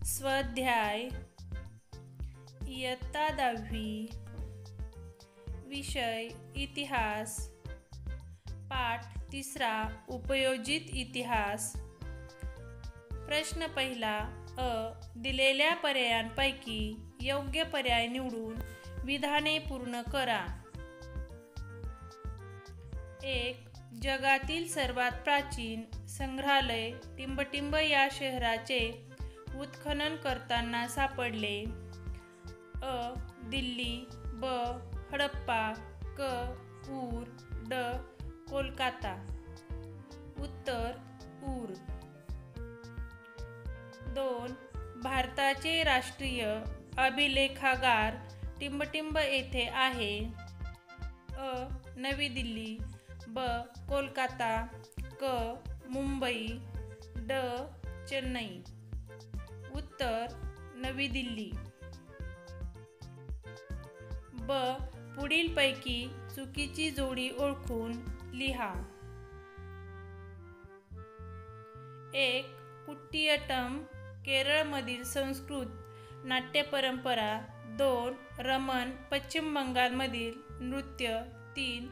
स्वाध्याय इयत्ता 10वी विषय इतिहास पाठ 3 उपयोजित इतिहास। प्रश्न पहिला दिलेल्या पर्यायांपैकी योग्य पर्याय निवडून विधाने पूर्ण करा। 1. जगातील सर्वात प्राचीन संग्रहालय टिंबटिंब या शहराचे उत्खनन करताना सापडले। अ. दिल्ली, ब. हडप्पा, क. ऊर, ड. कोलकाता। उत्तर ऊर। 2. भारताचे राष्ट्रीय अभिलेखागार टिंबटिंब येथे आहे। अ. नवी दिल्ली, ब. कोलकाता, क. मुंबई, ड. चेन्नई। उत्तर नवी दिल्ली। ब. पुढीलपैकी चुकीची जोडी ओळखून लिहा। 1. कुट्टियट्टम केरळमधील संस्कृत नाट्य परंपरा। 2. रमण पश्चिम बंगालमधील नृत्य। 3.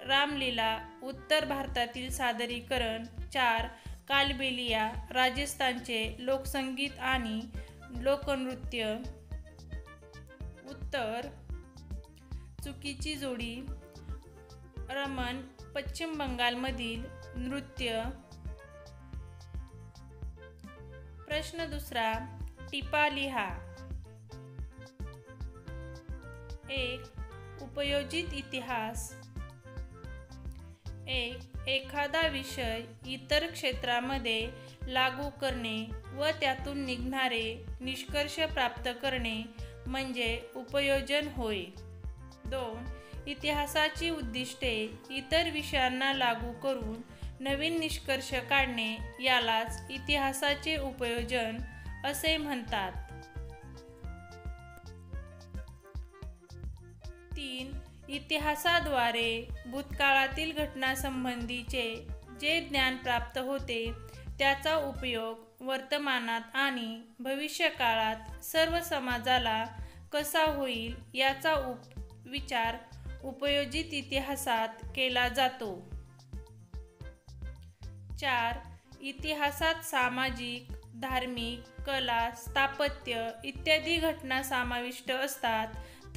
रामलीला उत्तर भारतातील सादरीकरण। 4. कालबेलिया राजस्थानचे लोकसंगीत आणि लोकनृत्य। उत्तर चुकीची जोडी रमण पश्चिम बंगालमधील नृत्य। प्रश्न दुसरा टिपा लिहा। 1. उपयोजित इतिहास। 1. एखादा विषय इतर क्षेत्रामध्ये लागू करणे व त्यातून निघणारे निष्कर्ष प्राप्त करणे म्हणजे उपयोजन होय। 2. इतिहासाची उद्दिष्टे इतर विषयांना लागू करून नवीन निष्कर्ष काढणे यालाच इतिहासाचे उपयोजन असे म्हणतात। 3. इतिहासाद्वारे भूतकाळातील घटनांसंबंधीचे जे ज्ञान प्राप्त होते त्याचा उपयोग वर्तमानात आणि भविष्यकाळात सर्व समाजाला कसा होईल याचा विचार उपयोजित इतिहासात केला जातो। 4. इतिहासात सामाजिक, धार्मिक, कला, स्थापत्य इत्यादी घटना समाविष्ट असतात,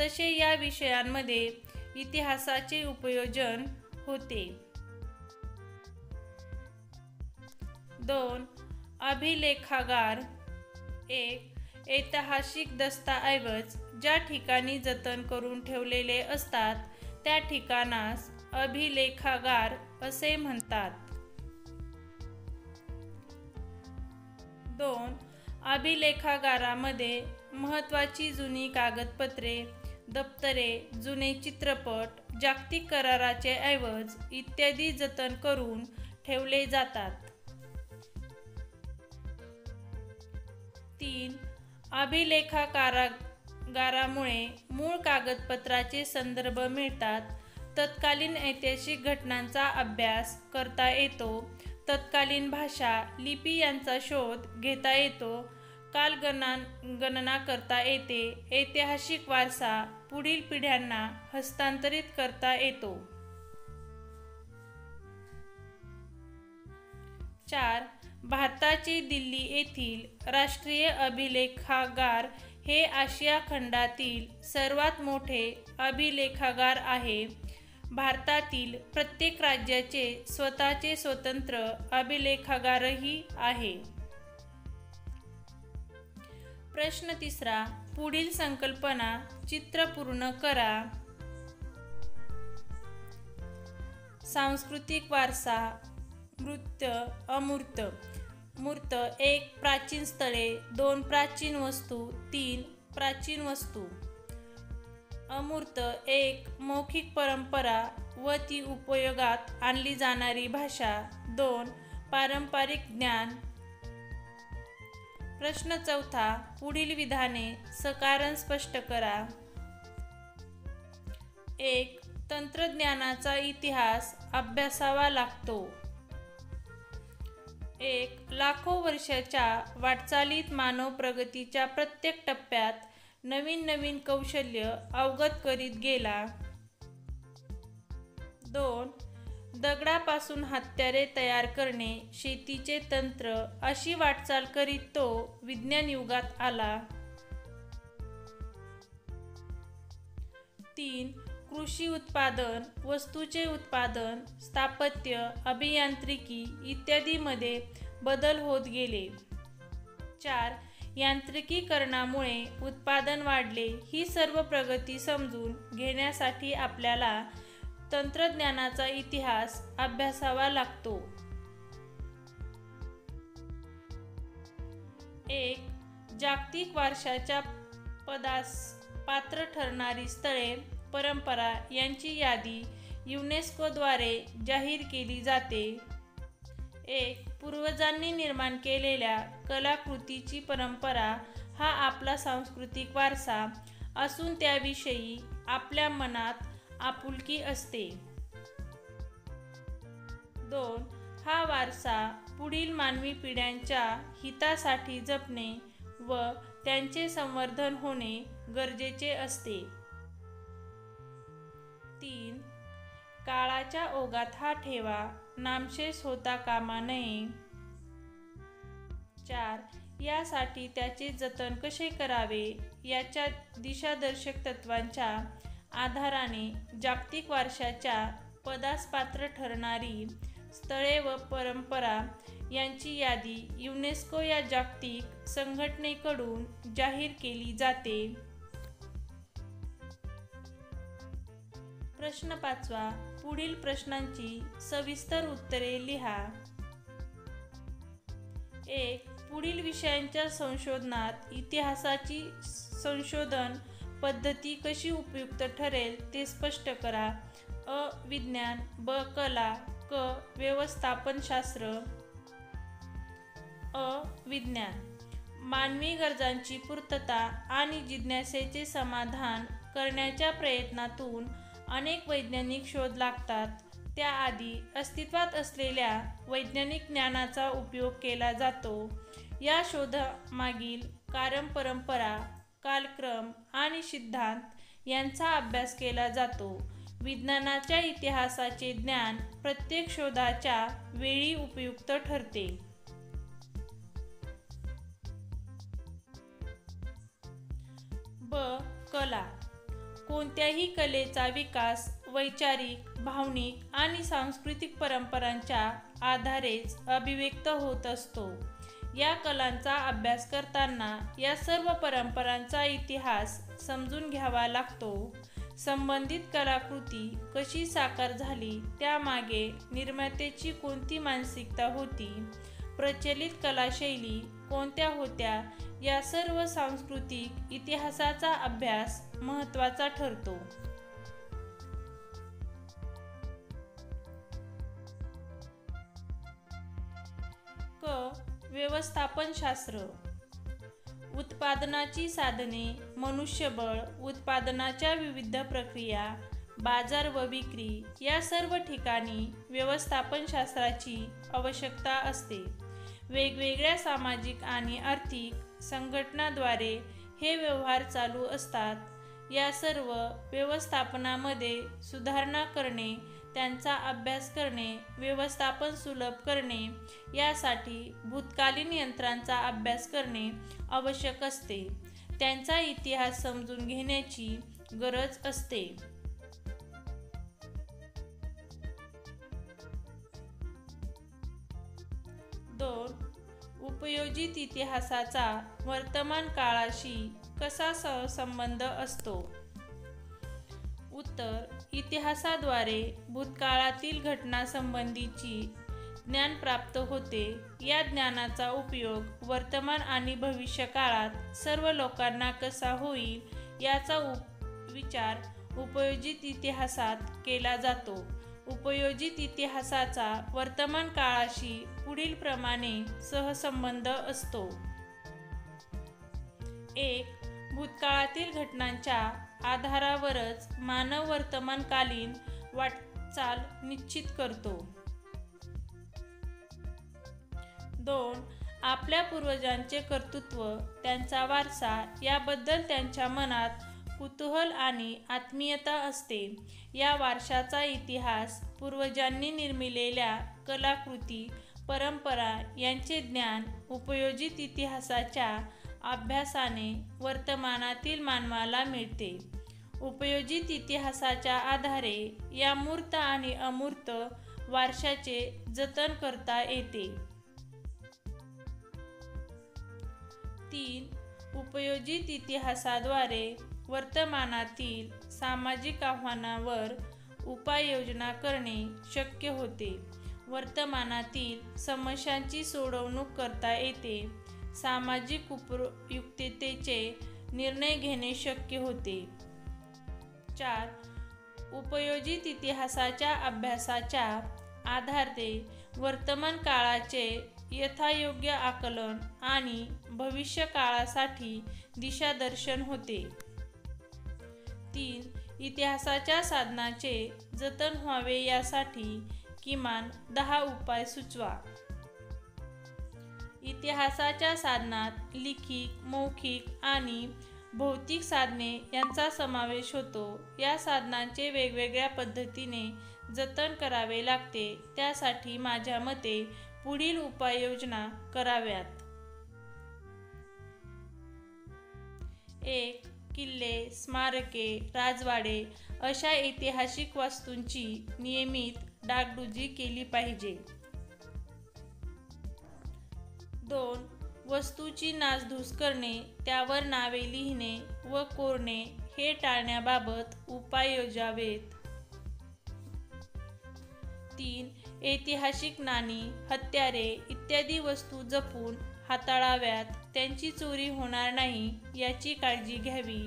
तसे या विषयांमध्ये इतिहासाचे उपयोजन होते। 2. अभिलेखागार। 1. ऐतिहासिक दस्तऐवज ज्या ठिकाणी जतन करून ठेवलेले असतात त्या ठिकाणास अभिलेखागार असे म्हणतात। 2. अभिलेखागारामध्ये महत्त्वाची जुनी कागदपत्रे, दप्तरे, जुने चित्रपट, जागतिक कराराचे ऐवज इत्यादी जतन करून ठेवले जातात। 3. अभिलेखागारामुळे मूळ कागदपत्राचे संदर्भ मिळतात, तत्कालीन ऐतिहासिक घटनांचा अभ्यास करता येतो, तत्कालीन भाषा, लिपी यांचा शोध घेता येतो, कालगणना करता येते, ऐतिहासिक वारसा पुढील पिढ्यांना हस्तांतरित करता येतो। 4. भारताचे दिल्ली येथील राष्ट्रीय अभिलेखागार हे आशिया खंडातील सर्वात मोठे अभिलेखागार आहे। भारतातील प्रत्येक राज्याचे स्वतःचे स्वतंत्र अभिलेखागारही आहे। प्रश्न तिसरा पुढील संकल्पना चित्र पूर्ण करा। सांस्कृतिक वारसा। मूर्त, अमूर्त। मूर्त 1. प्राचीन स्थळे। 2. प्राचीन वस्तू। 3. प्राचीन वस्तू। अमूर्त 1. मौखिक परंपरा व ती उपयोगात आणली जाणारी भाषा। 2. पारंपरिक ज्ञान। प्रश्न चौथा पुढील विधाने सकारण स्पष्ट करा। 1. तंत्रज्ञानाचा इतिहास अभ्यासावा लागतो। एक लाखो वर्षाच्या वाटचालीत मानव प्रगतीच्या प्रत्येक टप्प्यात नवीन नवीन कौशल्य अवगत करीत गेला. 2. दगडापासून हत्यारे तयार करणे, शेतीचे तंत्र अशी वाटचाल करीत तो विज्ञान युगात आला. 3. कृषी उत्पादन, वस्तूचे उत्पादन, स्थापत्य, अभियांत्रिकी इत्यादीमध्ये बदल होत गेले. 4. यांत्रिकीकरणामुळे उत्पादन वाढले. ही सर्व प्रगती समजून घेण्यासाठी आपल्याला तंत्रज्ञानाचा इतिहास अभ्यासावा लागतो. 1. जागतिक वारशाच्या पदास पात्र ठरणारी स्थळे, परंपरा यांची यादी युनेस्कोद्वारे जाहीर केली जाते. 1. पूर्वजांनी निर्माण केलेल्या कलाकृतीची परंपरा हा आपला सांस्कृतिक वारसा असून त्याविषयी आपल्या मनात आपुलकी असते. 2. हा वारसा पुढील मानवी पिढ्यांच्या हितासाठी जपणे व त्यांचे संवर्धन होणे गरजेचे असते. 3. काळाच्या ओघात हा ठेवा नामशेष होता कामा नये. 4. यासाठी त्याचे जतन कसे करावे याच्या दिशादर्शक तत्त्वांच्या आधाराने जागतिक वारशाच्या पदास पात्र ठरणारी स्थळे व परंपरा यांची यादी युनेस्को या जागतिक संघटनेकडून जाहीर केली जाते. प्रश्न 5. पुढील प्रश्नांची सविस्तर उत्तरे लिहा. 1. पुढील विषयांच्या संशोधनात इतिहासाची संशोधन पद्धती कशी उपयुक्त ठरेल ते स्पष्ट करा. अ. विज्ञान. ब. कला. क. व्यवस्थापनशास्त्र. अ. विज्ञान. मानवी गरजांची पूर्तता आणि जिज्ञासेचे समाधान करण्याच्या प्रयत्नातून अनेक वैज्ञानिक शोध लागतात. त्याआधी अस्तित्वात असलेल्या वैज्ञानिक ज्ञानाचा उपयोग केला जातो. या शोधामागील परंपरा, कालक्रम आणि सिद्धांत यांचा अभ्यास केला जातो. विज्ञानाच्या इतिहासाचे ज्ञान प्रत्येक शोधाच्या वेळी उपयुक्त ठरते. ब. कला. कोणत्याही कलेचा विकास वैचारिक, भावनिक आणि सांस्कृतिक परंपरांच्या आधारेच अभिव्यक्त होत असतो. या कलांचा अभ्यास करताना या सर्व परंपरांचा इतिहास समजून घ्यावा लागतो. संबंधित कलाकृती कशी साकार झाली, त्यामागे निर्मात्याची कोणती मानसिकता होती, प्रचलित कलाशैली कोणत्या होत्या, या सर्व सांस्कृतिक इतिहासाचा अभ्यास महत्त्वाचा ठरतो. क. व्यवस्थापनशास्त्र. उत्पादनाची साधने, मनुष्यबळ, उत्पादनाच्या विविध प्रक्रिया, बाजार व विक्री या सर्व ठिकाणी व्यवस्थापनशास्त्राची आवश्यकता असते. वेगवेगळ्या सामाजिक आणि आर्थिक संघटनांद्वारे हे व्यवहार चालू असतात. या सर्व व्यवस्थापनामध्ये सुधारणा करणे, त्यांचा अभ्यास करणे, व्यवस्थापन सुलभ करणे यासाठी भूतकालीन यंत्रांचा अभ्यास करणे आवश्यक असते. त्यांचा इतिहास समजून घेण्याची गरज असते. 2. उपयोजित इतिहासाचा वर्तमान काळाशी कसा सहसंबंध असतो? उत्तर. इतिहासाद्वारे भूतकाळातील घटनांसंबंधीची ज्ञान प्राप्त होते. या ज्ञानाचा उपयोग वर्तमान आणि भविष्य काळात सर्व लोकांना कसा होईल याचा विचार उपयोजित इतिहासात केला जातो. उपयोजित इतिहासाचा वर्तमान काळाशी पुढील प्रमाणे सहसंबंध असतो. 1. भूतकाळातील घटनांच्या आधारावरच मानव वर्तमानकालीन वाटचाल निश्चित करतो. 2. आपल्या पूर्वजांचे कर्तृत्व, त्यांचा वारसा याबद्दल त्यांच्या मनात कुतूहल आणि आत्मीयता असते. या वारशाचा इतिहास, पूर्वजांनी निर्मिलेल्या कलाकृती, परंपरा यांचे ज्ञान उपयोजित इतिहासाच्या अभ्यासाने वर्तमानातील मानवाला मिळते. उपयोजित इतिहासाच्या आधारे या मूर्त आणि अमूर्त वारशाचे जतन करता येते. 3. उपयोजित इतिहासाद्वारे वर्तमानातील सामाजिक आव्हानांवर उपाययोजना करणे शक्य होते. वर्तमानातील समस्यांची सोडवणूक करता येते. सामाजिक उपयुक्ततेचे निर्णय घेणे शक्य होते. 4. उपयोजित इतिहासाच्या अभ्यासाच्या आधारे वर्तमान काळाचे यथायोग्य आकलन आणि भविष्य काळासाठी दिशादर्शन होते. 3. इतिहासाच्या साधनांचे जतन व्हावे यासाठी किमान 10 उपाय सुचवा. इतिहासाच्या साधनात लिखित, मौखिक आणि भौतिक साधने यांचा समावेश होतो. या साधनांचे वेगवेगळ्या पद्धतीने जतन करावे लागते. त्यासाठी माझ्या मते पुढील उपाययोजना कराव्यात. 1. किल्ले, स्मारके, राजवाडे अशा ऐतिहासिक वास्तूंची नियमित डागडुजी केली पाहिजे. 2. वस्तूची नासधूस करणे, त्यावर नावे लिहिणे व कोरणे हे टाळण्याबाबत उपाय योजावेत. 3. ऐतिहासिक नाणी, हत्यारे इत्यादी वस्तू जपून हाताळाव्यात. त्यांची चोरी होणार नाही याची काळजी घ्यावी.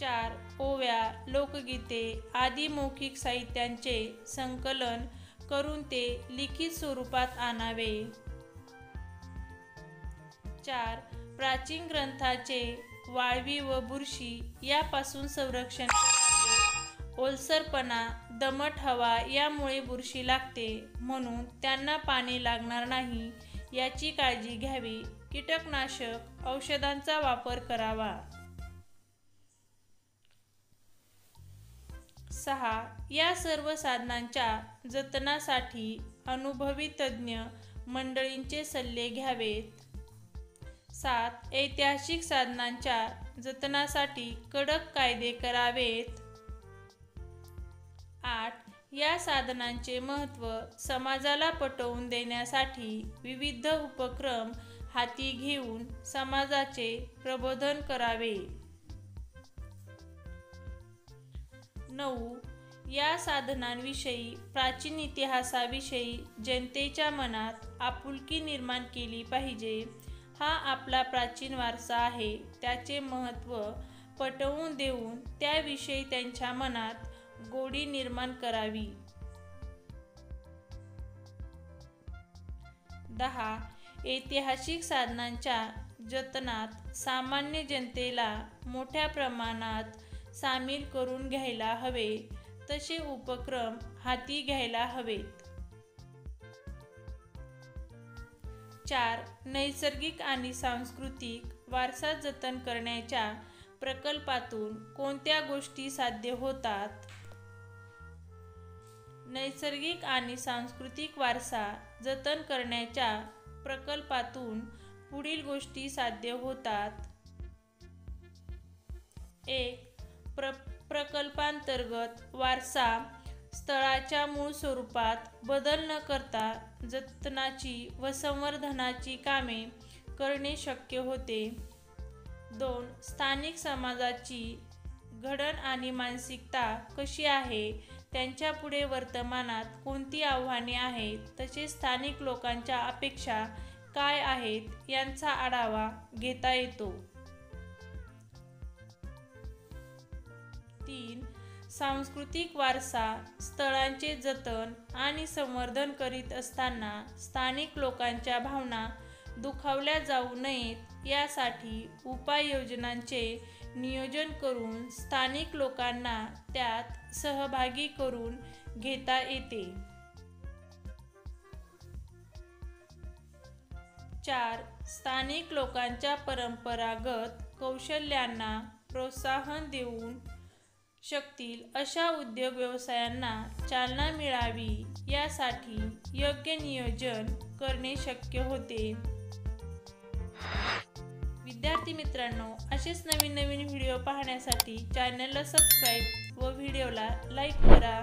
4. ओव्या, लोकगीते आदी मौखिक साहित्यांचे संकलन करून ते लिखित स्वरूपात आणावे. 4. प्राचीन ग्रंथांचे वाळवी व बुरशी यापासून संरक्षण करावे. ओलसरपणा, दमट हवा यामुळे बुरशी लागते, म्हणून त्यांना पाणी लागणार नाही याची काळजी घ्यावी. कीटकनाशक औषधांचा वापर करावा. 6. या सर्व साधनांच्या जतनासाठी अनुभवी तज्ज्ञ मंडळींचे सल्ले घ्यावेत. 7. ऐतिहासिक साधनांच्या जतनासाठी कडक कायदे करावेत. 8. या साधनांचे महत्त्व समाजाला पटवून देण्यासाठी विविध उपक्रम हाती घेऊन समाजाचे प्रबोधन करावे. 9. या साधनांविषयी, प्राचीन इतिहासाविषयी जनतेच्या मनात आपुलकी निर्माण केली पाहिजे. हा आपला प्राचीन वारसा आहे, त्याचे महत्त्व पटवून देऊन त्याविषयी त्यांच्या मनात गोडी निर्माण करावी. 10. ऐतिहासिक साधनांच्या जतनात सामान्य जनतेला मोठ्या प्रमाणात सामील करून घ्यायला हवे, तसे उपक्रम हाती घ्यायला हवेत. 4. नैसर्गिक आणि सांस्कृतिक वारसा जतन करण्याच्या प्रकल्पातून कोणत्या गोष्टी साध्य होतात? नैसर्गिक आणि सांस्कृतिक वारसा जतन करण्याच्या प्रकल्पातून पुढील गोष्टी साध्य होतात. 1. प्रकल्पांतर्गत वारसा स्थळाच्या मूळ स्वरूपात बदल न करता जतनाची व संवर्धनाची कामे करणे शक्य होते. 2. स्थानिक समाजाची घडण आणि मानसिकता कशी आहे, त्यांच्यापुढे वर्तमानात कोणती आव्हाने आहेत, तसेच स्थानिक लोकांच्या अपेक्षा काय आहेत यांचा आढावा घेता येतो. 3. सांस्कृतिक वारसा स्थळांचे जतन आणि संवर्धन करीत असताना स्थानिक लोकांच्या भावना दुखावल्या जाऊ नयेत यासाठी उपाययोजनांचे नियोजन करून स्थानिक लोकांना त्यात सहभागी करून घेता येते. 4. स्थानिक लोकांच्या परंपरागत कौशल्यांना प्रोत्साहन देऊ शकतील अशा उद्योग व्यवसायांना चालना मिळावी यासाठी योग्य नियोजन करणे शक्य होते. विद्यार्थी मित्रांनो, असेच नवीन व्हिडिओ पाहण्यासाठी चॅनलला सबस्क्राईब व व्हिडिओला लाईक करा.